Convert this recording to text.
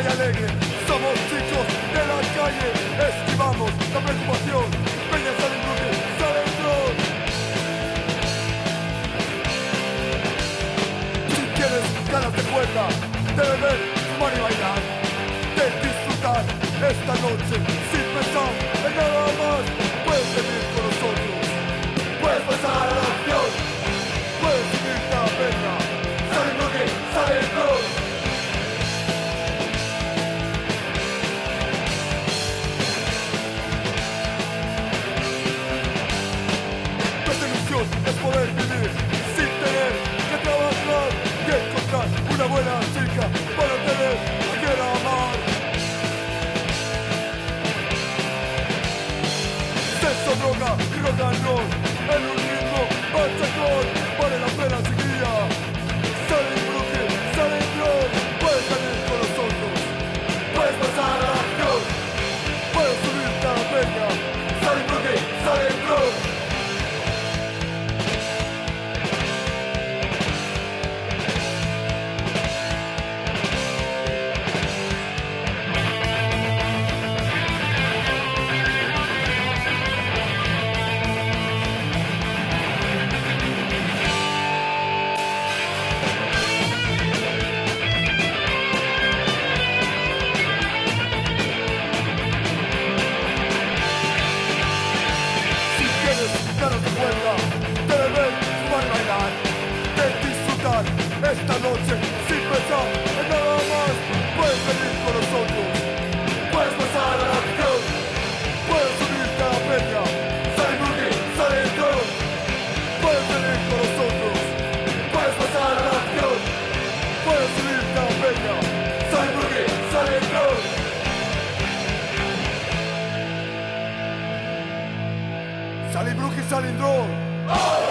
y alegre. Somos chicos de la calle, esquivamos la preocupación. Peña sale Brooke, sale el Bronx. Si tienes ganas de cuerda, de beber, fumar y bailar, de disfrutar esta noche sin pensar en nada más, puedes venir con nosotros, puedes pasar a la acción, puedes subirte a la peña. Sale Brooke, sale el Bronx. Nuestra ilusión es poder vivir sin tener que trabajar y encontrar una buena chica para tener a quien amar. Sexo, droga y rock and roll en un ritmo machacón, vale la pena chiquilla. Sale Brooke, sale el Bronx. Puedes salir con nosotros, puedes pasar a la acción, puedes subirte a la peña. Sale Brooke, sale el Bronx. Ganas de cuerda, de beber, fumar y bailar, de disfrutar esta noche sin pensar en nada más, puedes venir con nosotros, puedes pasar a la acción, puedes subirte a la peña. Sale Brooke, sale el Bronx. Puedes venir con nosotros, puedes pasar a la acción, puedes subirte a la peña. Sale Brooke, sale el Bronx. Sale Brooke, sale el Bronx.